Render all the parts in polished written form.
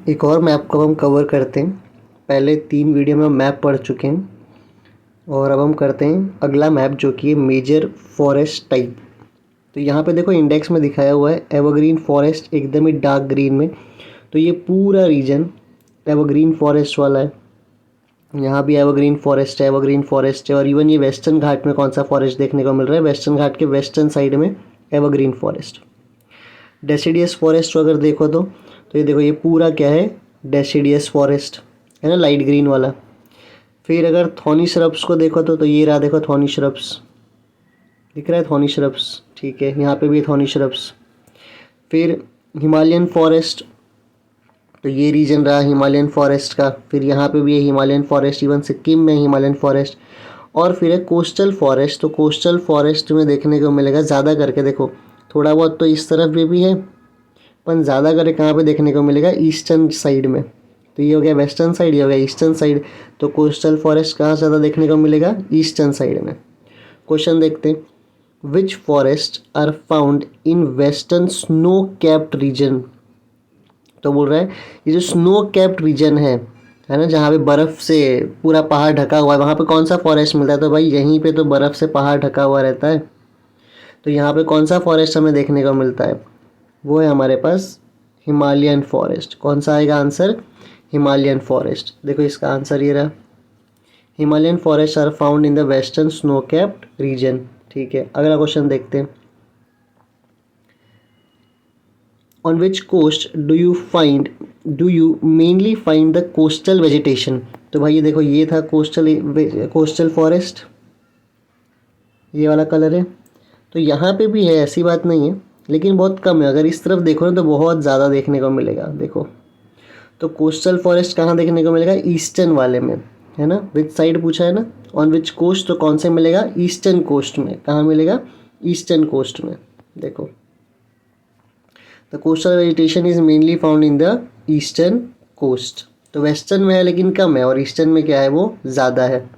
एक और मैप को हम कवर करते हैं। पहले 3 वीडियो में हम मैप पढ़ चुके हैं और अब हम करते हैं अगला मैप जो कि है मेजर फॉरेस्ट टाइप। तो यहाँ पे देखो इंडेक्स में दिखाया हुआ है एवरग्रीन फॉरेस्ट एकदम ही डार्क ग्रीन में। तो ये पूरा रीजन एवरग्रीन फॉरेस्ट वाला है। यहाँ भी एवरग्रीन फॉरेस्ट है, एवरग्रीन फॉरेस्ट है। और इवन ये वेस्टर्न घाट में कौन सा फॉरेस्ट देखने को मिल रहा है, वेस्टर्न घाट के वेस्टर्न साइड में एवरग्रीन फॉरेस्ट। डेसिडियस फॉरेस्ट अगर देखो तो ये देखो ये पूरा क्या है, डेसिडियस फॉरेस्ट है ना, लाइट ग्रीन वाला। फिर अगर थॉर्नी श्रब्स को देखो तो ये रहा, देखो थॉर्नी श्रब्स दिख रहा है, थॉर्नी श्रब्स, ठीक है, यहाँ पे भी थॉर्नी श्रब्स। फिर हिमालयन फॉरेस्ट, तो ये रीजन रहा हिमालयन फॉरेस्ट का। फिर यहाँ पे भी है हिमालयन फॉरेस्ट, इवन सिक्किम में हिमालयन फॉरेस्ट। और फिर है कोस्टल फॉरेस्ट। तो कोस्टल फॉरेस्ट में देखने को मिलेगा ज़्यादा करके, देखो थोड़ा बहुत तो इस तरफ भी है, पर ज़्यादा करके कहाँ पे देखने को मिलेगा, ईस्टर्न साइड में। तो ये हो गया वेस्टर्न साइड, ये हो गया ईस्टर्न साइड। तो कोस्टल फॉरेस्ट कहाँ ज़्यादा देखने को मिलेगा, ईस्टर्न साइड में। क्वेश्चन देखते हैं, which forest are found in western snow capped region. तो बोल रहा है ये जो स्नो कैप्ड रीजन है ना, जहाँ पे बर्फ़ से पूरा पहाड़ ढका हुआ है, वहाँ पे कौन सा फॉरेस्ट मिलता है। तो भाई यहीं पे तो बर्फ़ से पहाड़ ढका हुआ रहता है। तो यहाँ पे कौन सा फॉरेस्ट हमें देखने को मिलता है, वो है हमारे पास हिमालयन फॉरेस्ट। कौन सा आएगा आंसर, हिमालयन फॉरेस्ट। देखो इसका आंसर ये रहा, Himalayan forest are found in the western snow capped region. ठीक है, अगला क्वेश्चन देखते हैं, on which coast do you mainly find the coastal vegetation। तो भाई ये देखो ये था कोस्टल फॉरेस्ट, ये वाला कलर है। तो यहाँ पे भी है, ऐसी बात नहीं है, लेकिन बहुत कम है। अगर इस तरफ देखो ना तो बहुत ज़्यादा देखने को मिलेगा। देखो तो कोस्टल फॉरेस्ट कहाँ देखने को मिलेगा, ईस्टर्न वाले में, है ना। विच साइड पूछा है ना, ऑन विच कोस्ट, तो कौन से मिलेगा, ईस्टर्न कोस्ट में। कहाँ मिलेगा, ईस्टर्न कोस्ट में। देखो the coastal vegetation is mainly found in the eastern coast. तो वेस्टर्न में है लेकिन कम है, और ईस्टर्न में क्या है, वो ज़्यादा है।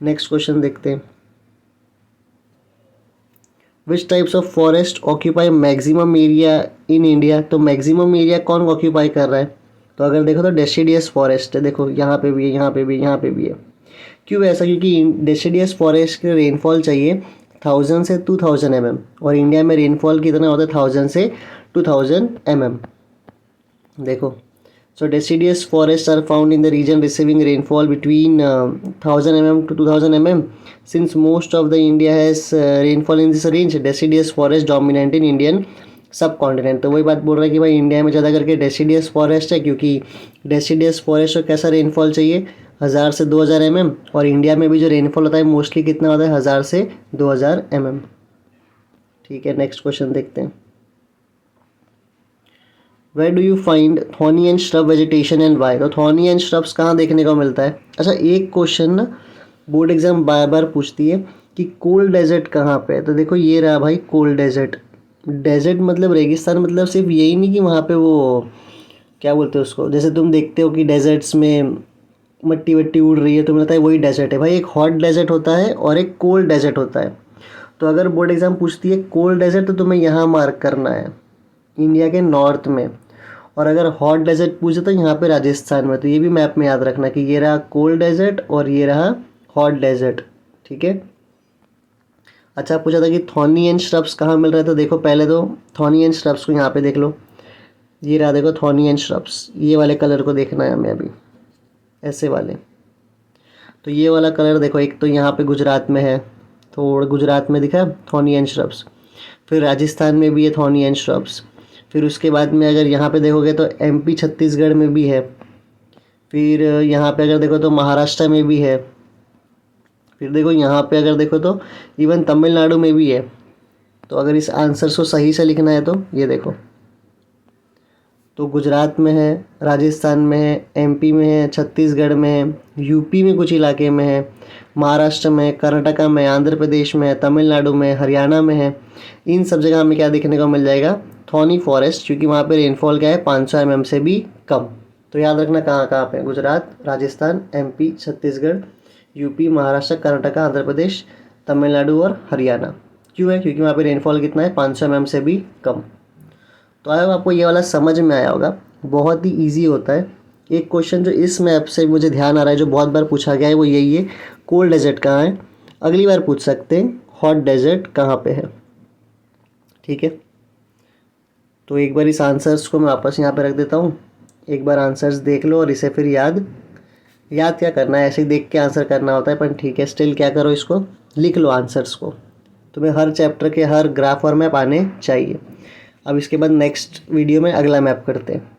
नेक्स्ट क्वेश्चन देखते हैं, which types of forest occupy maximum area in India. तो मैक्सिमम एरिया कौन ऑक्यूपाई कर रहा है, तो अगर देखो तो डेसिडियस फॉरेस्ट है। देखो यहाँ पे भी है, यहाँ पे भी, यहाँ पे भी है। क्यों ऐसा, क्योंकि डेसिडियस फॉरेस्ट के रेनफॉल चाहिए 1000 से 2000 mm, और इंडिया में रेनफॉल कितना होता है 1000 से 2000 mm। देखो so deciduous forest are found in the region receiving rainfall between 1000 mm to 2000 mm। Since most of the India has rainfall in this range, deciduous forest dominant in Indian sub continent. तो वही बात बोल रहा है कि भाई India में ज़्यादा करके डेसिडियस फॉरेस्ट है, क्योंकि डेसिडियस फॉरेस्ट को कैसा रेनफॉल चाहिए, 1000 से 2000 mm। और इंडिया में भी जो रेनफॉल होता है मोस्टली कितना होता है, 1000 से 2000 mm। ठीक है, नेक्स्ट क्वेश्चन देखते हैं, where do you find thorny and shrub vegetation and why. तो थॉर्नी एंड श्रब्स कहाँ देखने को मिलता है। अच्छा एक क्वेश्चन ना बोर्ड एग्जाम बार बार पूछती है कि कोल्ड डेजर्ट कहाँ पे है। तो देखो ये रहा भाई कोल्ड डेजर्ट। डेजर्ट मतलब रेगिस्तान, मतलब सिर्फ यही नहीं कि वहाँ पे वो क्या बोलते हैं उसको, जैसे तुम देखते हो कि डेजर्ट्स में मट्टी वट्टी उड़ रही है, तो मिलता है वही डेजर्ट है भाई। एक हॉट डेजर्ट होता है और एक कोल्ड डेजर्ट होता है। तो अगर बोर्ड एग्जाम पूछती है कोल्ड डेजर्ट, तो तुम्हें यहाँ मार्क करना है इंडिया के नॉर्थ में। और अगर हॉट डेजर्ट पूछे तो यहाँ पे राजस्थान में। तो ये भी मैप में याद रखना कि ये रहा कोल्ड डेजर्ट और ये रहा हॉट डेजर्ट। ठीक है, अच्छा पूछा था कि थॉर्नी एंड श्रब्स कहाँ मिल रहा है। तो देखो पहले तो थॉर्नी एंड श्रब्स को यहाँ पे देख लो, ये रहा देखो थॉर्नी एंड श्रब्स, ये वाले कलर को देखना है हमें अभी, ऐसे वाले। तो ये वाला कलर देखो, एक तो यहाँ पे गुजरात में है, तो गुजरात में दिखा थॉर्नी एंड श्रब्स। फिर राजस्थान में भी है थॉर्नी एंड श्रब्स। फिर उसके बाद में अगर यहाँ पे देखोगे तो एमपी छत्तीसगढ़ में भी है। फिर यहाँ पे अगर देखो तो महाराष्ट्र में भी है। फिर देखो यहाँ पे अगर देखो तो इवन तमिलनाडु में भी है। तो अगर इस आंसर को सही से लिखना है तो ये देखो, तो गुजरात में है, राजस्थान में है, एमपी में है, छत्तीसगढ़ में है, यूपी में कुछ इलाके में है, महाराष्ट्र में, कर्नाटका में, आंध्र प्रदेश में है, तमिलनाडु में, हरियाणा में है। इन सब जगह हमें क्या देखने को मिल जाएगा, थॉर्नी फॉरेस्ट, क्योंकि वहाँ पे रेनफॉल क्या है 500 mm से भी कम। तो याद रखना कहाँ कहाँ पे, गुजरात, राजस्थान, एमपी, छत्तीसगढ़, यूपी, महाराष्ट्र, कर्नाटका, आंध्र प्रदेश, तमिलनाडु और हरियाणा। क्यों है, क्योंकि वहाँ पे रेनफॉल कितना है 500 mm से भी कम। तो आया आपको ये वाला समझ में आया होगा। बहुत ही ईजी होता है। एक क्वेश्चन जो इस मैप से मुझे ध्यान आ रहा है जो बहुत बार पूछा गया है वो यही है, कोल्ड डेजर्ट कहाँ है। अगली बार पूछ सकते हैं हॉट डेजर्ट कहाँ पे है। ठीक है, तो एक बार इस आंसर्स को मैं वापस यहाँ पे रख देता हूँ। एक बार आंसर्स देख लो और इसे फिर याद क्या करना है, ऐसे ही देख के आंसर करना होता है, पर ठीक है स्टिल क्या करो, इसको लिख लो आंसर्स को। तुम्हें हर चैप्टर के हर ग्राफ और मैप आने चाहिए। अब इसके बाद नेक्स्ट वीडियो में अगला मैप करते हैं।